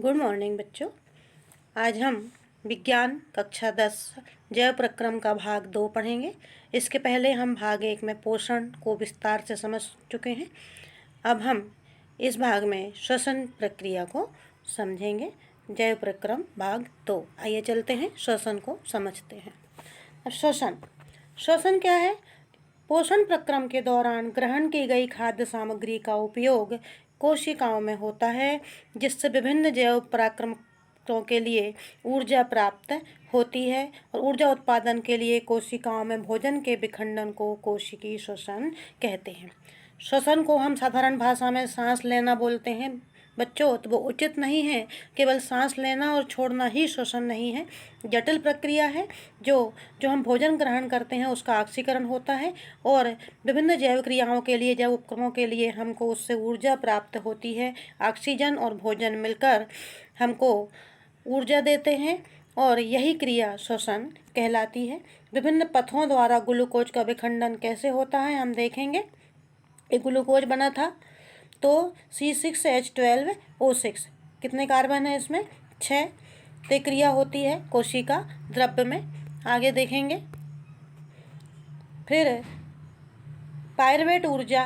Good morning बच्चों। आज हम विज्ञान कक्षा 10 जैव प्रक्रम का भाग 2 पढ़ेंगे। इसके पहले हम भाग 1 में पोषण को विस्तार से समझ चुके हैं। अब हम इस भाग में श्वसन प्रक्रिया को समझेंगे। जैव प्रक्रम भाग 2। आइए चलते हैं, श्वसन को समझते हैं। अब श्वसन क्या है? पोषण प्रक्रम के दौरान ग्रहण की गई खाद्य सामग्री का उपयोग कोशिकाओं में होता है, जिससे विभिन्न जैव प्रक्रमों के लिए ऊर्जा प्राप्त होती है और ऊर्जा उत्पादन के लिए कोशिकाओं में भोजन के विखंडन को कोशिकीय श्वसन कहते हैं। श्वसन को हम साधारण भाषा में सांस लेना बोलते हैं बच्चों, तो वो उचित नहीं है। केवल सांस लेना और छोड़ना ही श्वसन नहीं है, जटिल प्रक्रिया है। जो हम भोजन ग्रहण करते हैं उसका ऑक्सीकरण होता है और विभिन्न जैव क्रियाओं के लिए, जैव उपक्रमों के लिए हमको उससे ऊर्जा प्राप्त होती है। ऑक्सीजन और भोजन मिलकर हमको ऊर्जा देते हैं और यही क्रिया श्वसन कहलाती है। विभिन्न पथों द्वारा ग्लूकोज का विखंडन कैसे होता है हम देखेंगे। एक ग्लूकोज बना था तो C6H12O6 कितने कार्बन है इसमें? 6। तो क्रिया होती है कोशिका द्रव्य में, आगे देखेंगे। फिर पायरुवेट ऊर्जा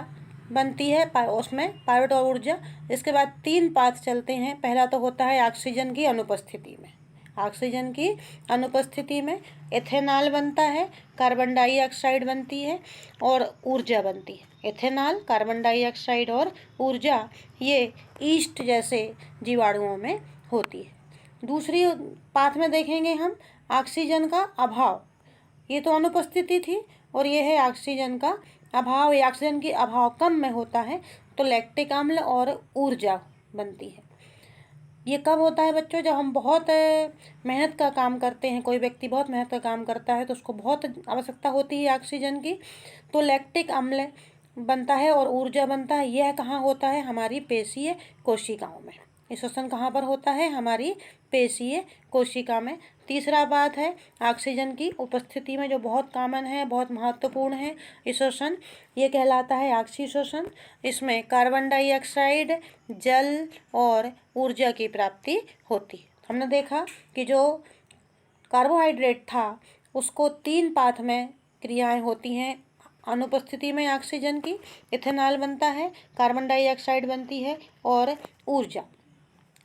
बनती है, उसमें पायरुवेट और ऊर्जा। इसके बाद 3 पाथ चलते हैं। पहला तो होता है ऑक्सीजन की अनुपस्थिति में। ऑक्सीजन की अनुपस्थिति में एथेनॉल बनता है, कार्बन डाइऑक्साइड बनती है और ऊर्जा बनती है। एथेनॉल, कार्बन डाइऑक्साइड और ऊर्जा ये ईस्ट जैसे जीवाणुओं में होती है। दूसरी पाथ में देखेंगे हम ऑक्सीजन का अभाव। ये तो अनुपस्थिति थी और ये है ऑक्सीजन का अभाव। ये ऑक्सीजन की अभाव कम में होता है तो लैक्टिक अम्ल और ऊर्जा बनती है। ये कब होता है बच्चों? जब हम बहुत मेहनत का काम करते हैं। कोई व्यक्ति बहुत मेहनत का काम करता है तो उसको बहुत आवश्यकता होती है ऑक्सीजन की, तो लैक्टिक अम्ल बनता है और ऊर्जा बनता है। यह कहाँ होता है? हमारी पेशीय कोशिकाओं में। ये श्वसन कहाँ पर होता है? हमारी पेशीय कोशिका में। तीसरा बात है ऑक्सीजन की उपस्थिति में, जो बहुत कॉमन है, बहुत महत्वपूर्ण है ये श्वसन। ये कहलाता है ऑक्सी श्वसन। इसमें कार्बन डाइऑक्साइड, जल और ऊर्जा की प्राप्ति होती है। हमने देखा कि जो कार्बोहाइड्रेट था उसको 3 पाथ में क्रियाएं होती हैं। अनुपस्थिति में ऑक्सीजन की इथेनॉल बनता है, कार्बन डाइऑक्साइड बनती है और ऊर्जा,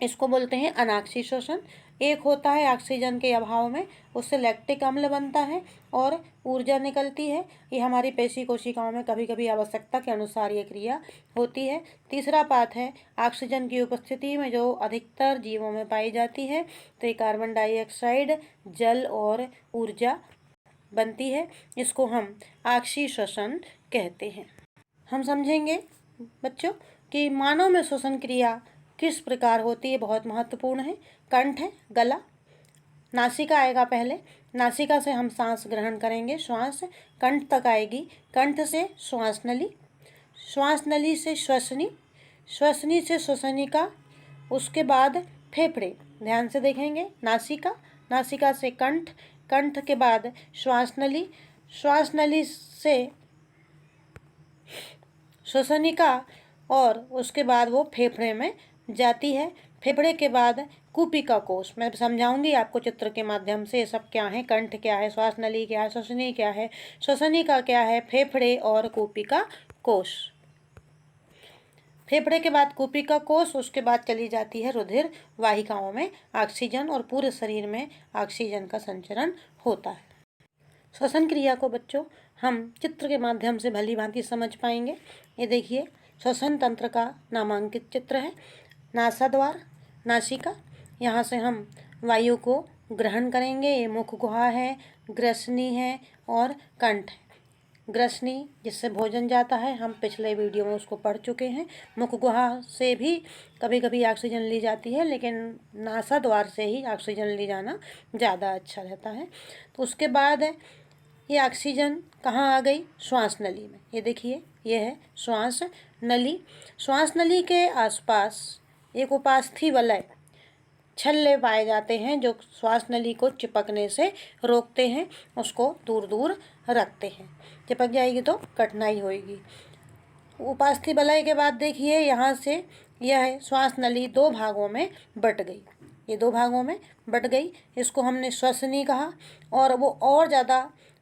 इसको बोलते हैं अनाक्सी श्वसन। एक होता है ऑक्सीजन के अभाव में, उससे लैक्टिक अम्ल बनता है और ऊर्जा निकलती है। ये हमारी पेशी कोशिकाओं में कभी कभी आवश्यकता के अनुसार ये क्रिया होती है। तीसरा पाथ है ऑक्सीजन की उपस्थिति में, जो अधिकतर जीवों में पाई जाती है, तो ये कार्बन डाइऑक्साइड, जल और ऊर्जा बनती है। इसको हम ऑक्सी श्वसन कहते हैं। हम समझेंगे बच्चों कि मानव में श्वसन क्रिया किस प्रकार होती है, बहुत महत्वपूर्ण है। कंठ है, गला, नासिका आएगा पहले। नासिका से हम सांस ग्रहण करेंगे, श्वास कंठ तक आएगी। कंठ से श्वास नली, श्वास नली से श्वसनी, श्वसनी से श्वसनिका, उसके बाद फेफड़े। ध्यान से देखेंगे, नासिका, नासिका से कंठ, कंठ के बाद श्वास नली, श्वास नली से श्वसनिका और उसके बाद वो फेफड़े में जाती है। फेफड़े के बाद कूपिका कोश। मैं समझाऊंगी आपको चित्र के माध्यम से, सब क्या है, कंठ क्या है, श्वास नली क्या है, श्वसनी क्या है, श्वसनिका क्या है, फेफड़े और कूपिका कोश। फेफड़े के बाद कूपिका कोश, उसके बाद चली जाती है रुधिर वाहिकाओं में ऑक्सीजन और पूरे शरीर में ऑक्सीजन का संचरण होता है। श्वसन क्रिया को बच्चों हम चित्र के माध्यम से भली भांति समझ पाएंगे। ये देखिए, श्वसन तंत्र का नामांकित चित्र है। नासाद्वार, नासिका, यहाँ से हम वायु को ग्रहण करेंगे। ये मुख गुहा है, ग्रसनी है और कंठ है। ग्रसनी जिससे भोजन जाता है, हम पिछले वीडियो में उसको पढ़ चुके हैं। मुख गुहा से भी कभी कभी ऑक्सीजन ली जाती है, लेकिन नासाद्वार से ही ऑक्सीजन ले जाना ज़्यादा अच्छा रहता है। तो उसके बाद ये ऑक्सीजन कहाँ आ गई? श्वास नली में। ये देखिए, ये है श्वास नली। श्वास नली के आसपास एक उपास्थि वलय, छल्ले पाए जाते हैं जो श्वास नली को चिपकने से रोकते हैं, उसको दूर दूर रखते हैं। चिपक जाएगी तो कठिनाई होगी। उपास्थि वलय के बाद देखिए, यहाँ से यह श्वास नली दो भागों में बट गई, ये दो भागों में बट गई, इसको हमने श्वसनी कहा। और वो और ज़्यादा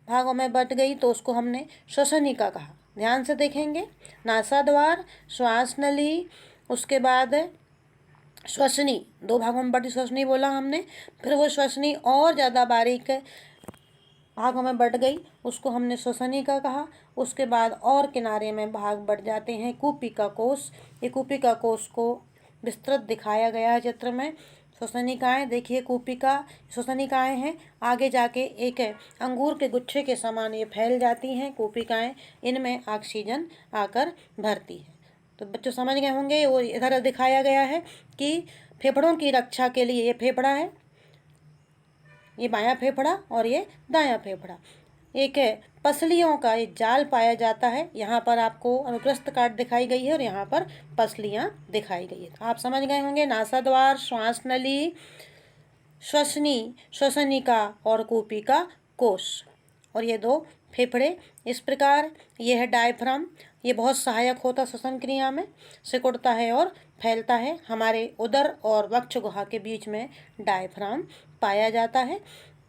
भागों में बट गई तो उसको हमने श्वसनिका कहा। ध्यान से देखेंगे, नासाद्वार, श्वास नली, उसके बाद श्वसनी, दो भागों में बटी श्वसनी बोला हमने, फिर वो श्वसनी और ज़्यादा बारीक भागों में बट गई, उसको हमने श्वसनिका कहा। उसके बाद और किनारे में भाग बढ़ जाते हैं, कूपिका कोश। ये कूपिका कोश को विस्तृत दिखाया गया है चित्र में। श्वसनिकाएं देखिए, कूपिका श्वसनिकाएं हैं, आगे जाके एक अंगूर के गुच्छे के समान ये फैल जाती हैं कूपिकाएं, इनमें ऑक्सीजन आकर भरती है। तो बच्चों समझ गए होंगे, वो इधर दिखाया गया है कि फेफड़ों की रक्षा के लिए, ये फेफड़ा है, ये बायां फेफड़ा और ये दायां फेफड़ा, एक पसलियों का एक जाल पाया जाता है। यहाँ पर आपको अनुप्रस्थ काट दिखाई गई है और यहाँ पर पसलियाँ दिखाई गई है। आप समझ गए होंगे, नासाद्वार, श्वास नली, श्वसनी, श्वसनिका और कूपिका कोश, और ये दो फेफड़े। इस प्रकार ये है डायफ्राम, ये बहुत सहायक होता श्वसन क्रिया में, सिकुड़ता है और फैलता है। हमारे उदर और वक्ष गुहा के बीच में डायफ्राम पाया जाता है।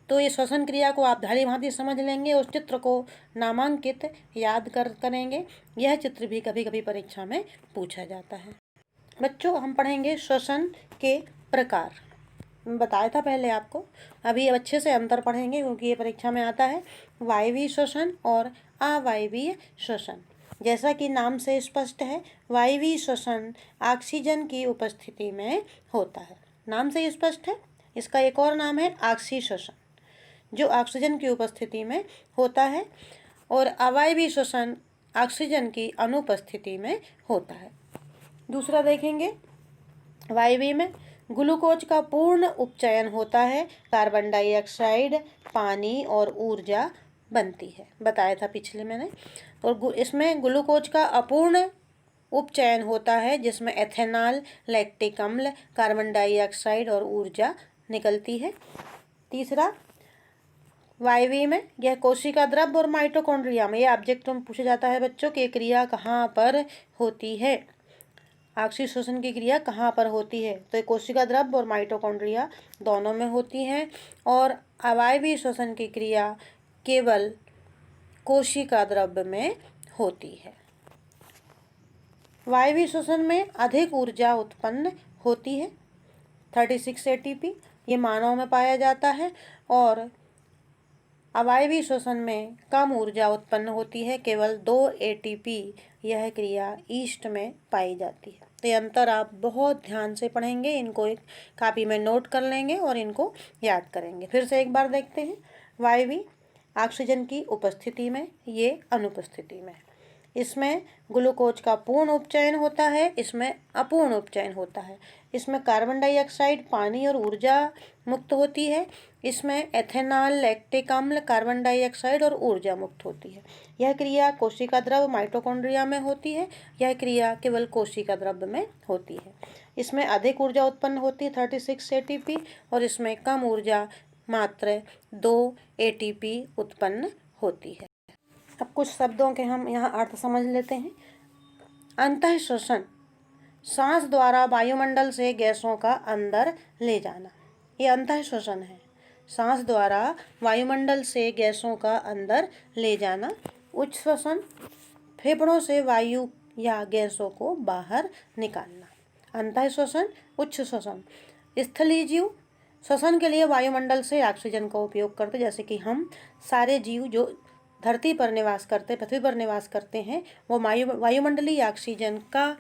तो ये श्वसन क्रिया को आप भली भांति समझ लेंगे, उस चित्र को नामांकित याद करेंगे। यह चित्र भी कभी कभी परीक्षा में पूछा जाता है। बच्चों हम पढ़ेंगे श्वसन के प्रकार, बताया था पहले आपको, अभी अब अच्छे से अंतर पढ़ेंगे क्योंकि ये परीक्षा में आता है। वायवीय श्वसन और अवायवीय श्वसन। जैसा कि नाम से स्पष्ट है, वायवीय श्वसन ऑक्सीजन की उपस्थिति में होता है, नाम से स्पष्ट है। इसका एक और नाम है ऑक्सी श्वसन, जो ऑक्सीजन की उपस्थिति में होता है। और अवायवीय श्वसन ऑक्सीजन की अनुपस्थिति में होता है। दूसरा देखेंगे, वायवीय में ग्लूकोज का पूर्ण उपचयन होता है, कार्बन डाइऑक्साइड, पानी और ऊर्जा बनती है, बताया था पिछले मैंने। और इसमें ग्लूकोज का अपूर्ण उपचयन होता है, जिसमें एथेनॉल, लैक्टिक अम्ल, कार्बन डाइऑक्साइड और ऊर्जा निकलती है। तीसरा, वायवीय में यह कोशिका द्रव्य और माइटोकॉन्ड्रिया में, यह ऑब्जेक्ट में पूछा जाता है बच्चों कि क्रिया कहाँ पर होती है, ऑक्सीजन श्वसन की क्रिया कहाँ पर होती है। तो कोशिका द्रव्य और माइटोकॉन्ड्रिया दोनों में होती हैं। और अवायवीय श्वसन की क्रिया केवल कोशिका द्रव्य में होती है। वायवीय श्वसन में अधिक ऊर्जा उत्पन्न होती है, 36 ATP, ये मानव में पाया जाता है। और अवायवीय श्वसन में कम ऊर्जा उत्पन्न होती है, केवल 2 ATP, यह क्रिया ईस्ट में पाई जाती है। तो ये अंतर आप बहुत ध्यान से पढ़ेंगे, इनको एक कापी में नोट कर लेंगे और इनको याद करेंगे। फिर से एक बार देखते हैं, वायवीय ऑक्सीजन की उपस्थिति में, ये अनुपस्थिति में। इसमें ग्लूकोज का पूर्ण उपचयन होता है, इसमें अपूर्ण उपचयन होता है। इसमें कार्बन डाइऑक्साइड, पानी और ऊर्जा मुक्त होती है। इसमें एथेनॉल, लैक्टिक अम्ल, कार्बन डाइऑक्साइड और ऊर्जा मुक्त होती है। यह क्रिया कोशिका द्रव्य माइटोकॉन्ड्रिया में होती है, यह क्रिया केवल कोशिका द्रव्य में होती है। इसमें अधिक ऊर्जा उत्पन्न होती है, 36 ATP, और इसमें कम ऊर्जा मात्र 2 ATP उत्पन्न होती है। अब कुछ शब्दों के हम यहाँ अर्थ समझ लेते हैं। अंतः श्वसन, सांस द्वारा वायुमंडल से गैसों का अंदर ले जाना, ये अंतः श्वसन है, सांस द्वारा वायुमंडल से गैसों का अंदर ले जाना। उच्च श्वसन, फेफड़ों से वायु या गैसों को बाहर निकालना। अंतः श्वसन, उच्च श्वसन। स्थलीय जीव श्वसन के लिए वायुमंडल से ऑक्सीजन का उपयोग करते, जैसे कि हम सारे जीव जो धरती पर निवास करते, पृथ्वी पर निवास करते हैं, वो वायुमंडलीय ऑक्सीजन का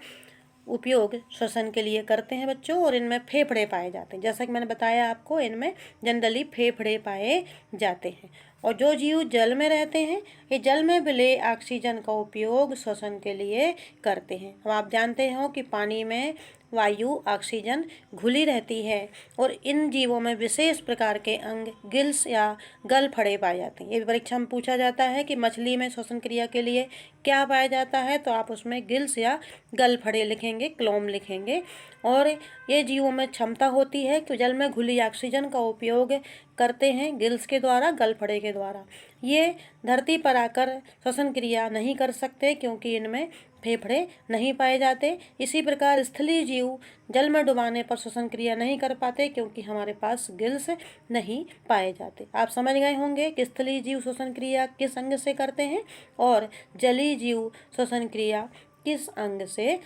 उपयोग श्वसन के लिए करते हैं बच्चों। और इनमें फेफड़े पाए जाते हैं, जैसा कि मैंने बताया आपको, इनमें जनरली फेफड़े पाए जाते हैं। और जो जीव जल में रहते हैं, ये जल में मिले ऑक्सीजन का उपयोग श्वसन के लिए करते हैं। अब आप जानते हो कि पानी में वायु, ऑक्सीजन घुली रहती है, और इन जीवों में विशेष प्रकार के अंग गिल्स या गलफड़े पाए जाते हैं। ये परीक्षा में पूछा जाता है कि मछली में श्वसन क्रिया के लिए क्या पाया जाता है, तो आप उसमें गिल्स या गलफड़े लिखेंगे, क्लोम लिखेंगे। और ये जीवों में क्षमता होती है कि जल में घुली ऑक्सीजन का उपयोग करते हैं गिल्स के द्वारा, गलफड़े के के द्वारा। ये धरती पर आकर श्वसन क्रिया नहीं कर सकते क्योंकि इनमें फेफड़े नहीं पाए जाते। इसी प्रकार स्थलीय जीव जल में डुबाने पर श्वसन क्रिया नहीं कर पाते क्योंकि हमारे पास गिल्स नहीं पाए जाते। आप समझ गए होंगे कि स्थलीय जीव श्वसन क्रिया किस अंग से करते हैं और जलीय जीव श्वसन क्रिया किस अंग से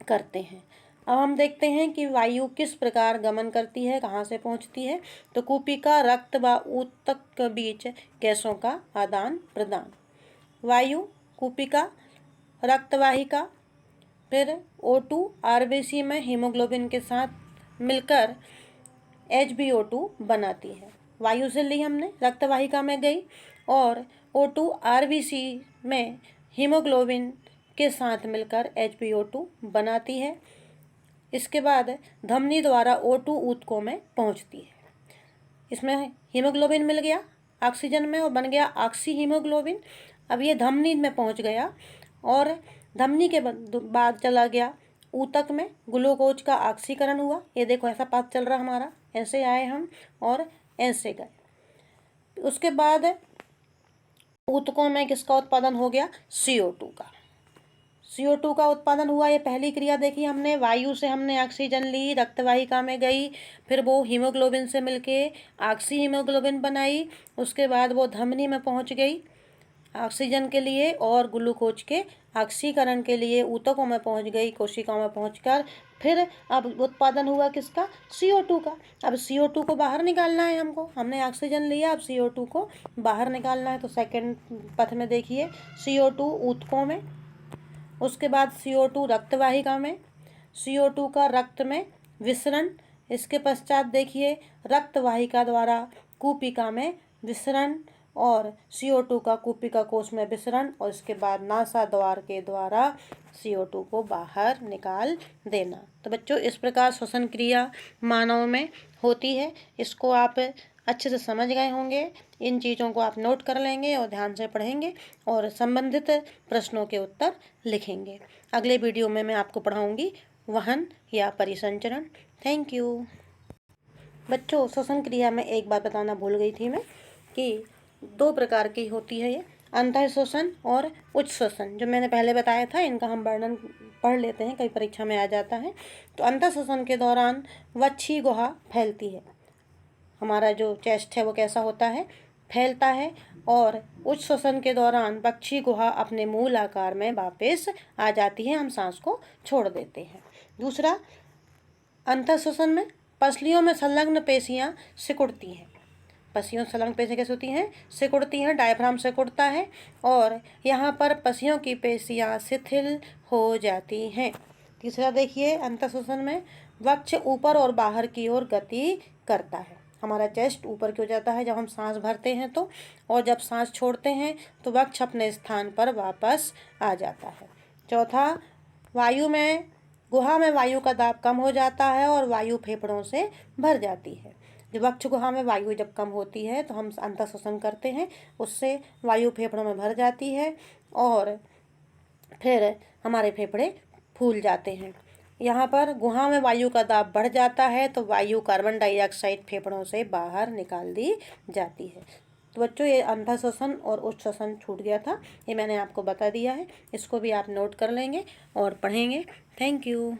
करते हैं। अब हम देखते हैं कि वायु किस प्रकार गमन करती है, कहाँ से पहुँचती है। तो कूपिका, रक्त व ऊतक के बीच गैसों का आदान प्रदान। वायु, कूपिका, रक्तवाहिका, फिर O2 आरबीसी में हीमोग्लोबिन के साथ मिलकर HbO2 बनाती है। वायु से ली हमने, रक्तवाहिका में गई और O2 आरबीसी में हीमोग्लोबिन के साथ मिलकर HbO2 बनाती है। इसके बाद धमनी द्वारा O2 ऊतकों में पहुंचती है। इसमें हीमोग्लोबिन मिल गया ऑक्सीजन में और बन गया ऑक्सी हीमोग्लोबिन। अब ये धमनी में पहुंच गया और धमनी के बाद चला गया ऊतक में, ग्लूकोज का ऑक्सीकरण हुआ। ये देखो ऐसा पाथ चल रहा हमारा, ऐसे आए हम और ऐसे गए। उसके बाद ऊतकों में किसका उत्पादन हो गया? CO2 का। CO2 का उत्पादन हुआ। ये पहली क्रिया देखी हमने, वायु से हमने ऑक्सीजन ली, रक्तवाहिका में गई, फिर वो हीमोग्लोबिन से मिलके ऑक्सी हीमोग्लोबिन बनाई। उसके बाद वो धमनी में पहुंच गई ऑक्सीजन के लिए और ग्लूकोज के ऑक्सीकरण के लिए ऊतकों में पहुंच गई, कोशिकाओं में पहुंचकर फिर अब उत्पादन हुआ किसका? CO2 का। अब CO2 को बाहर निकालना है हमको, हमने ऑक्सीजन लिया, अब CO2 को बाहर निकालना है। तो सेकंड पथ में देखिए CO2 ऊतकों में, उसके बाद CO2 रक्तवाहिका में, CO2 का रक्त में विसरण। इसके पश्चात देखिए रक्तवाहिका द्वारा कूपिका में विसरण और CO2 का कूपिका कोश में विसरण और इसके बाद नासा द्वार के द्वारा CO2 को बाहर निकाल देना। तो बच्चों इस प्रकार श्वसन क्रिया मानव में होती है। इसको आप अच्छे से समझ गए होंगे। इन चीज़ों को आप नोट कर लेंगे और ध्यान से पढ़ेंगे और संबंधित प्रश्नों के उत्तर लिखेंगे। अगले वीडियो में मैं आपको पढ़ाऊंगी वहन या परिसंचरण। Thank you. बच्चों श्वसन क्रिया में एक बात बताना भूल गई थी मैं कि 2 प्रकार की होती है ये, अंतः श्वसन और उच्च श्वसन। जो मैंने पहले बताया था इनका हम वर्णन पढ़ लेते हैं, कई परीक्षा में आ जाता है। तो अंतः श्वसन के दौरान वक्षीय गुहा फैलती है। हमारा जो चेस्ट है वो कैसा होता है? फैलता है। और उच्च श्वसन के दौरान वक्षीय गुहा अपने मूल आकार में वापस आ जाती है, हम सांस को छोड़ देते हैं। दूसरा, अंतः श्वसन में पसलियों में संलग्न पेशियां सिकुड़ती हैं। पसलियों संलग्न पेशियां कैसे होती हैं? सिकुड़ती हैं, डायफ्राम सिकुड़ता है और यहाँ पर पसलियों की पेशियां शिथिल हो जाती हैं। तीसरा देखिए अंतः श्वसन में वक्ष ऊपर और बाहर की ओर गति करता है। हमारा चेस्ट ऊपर की ओर जाता है जब हम सांस भरते हैं तो, और जब सांस छोड़ते हैं तो वक्ष अपने स्थान पर वापस आ जाता है। चौथा, वायु में गुहा में वायु का दाब कम हो जाता है और वायु फेफड़ों से भर जाती है। जब वक्ष गुहा में वायु जब कम होती है तो हम अंतः श्वसन करते हैं, उससे वायु फेफड़ों में भर जाती है और फिर हमारे फेफड़े फूल जाते हैं। यहाँ पर गुहा में वायु का दाब बढ़ जाता है तो वायु कार्बन डाइऑक्साइड फेफड़ों से बाहर निकाल दी जाती है। तो बच्चों ये अंतः श्वसन और उच्च श्वसन छूट गया था, ये मैंने आपको बता दिया है। इसको भी आप नोट कर लेंगे और पढ़ेंगे। Thank you.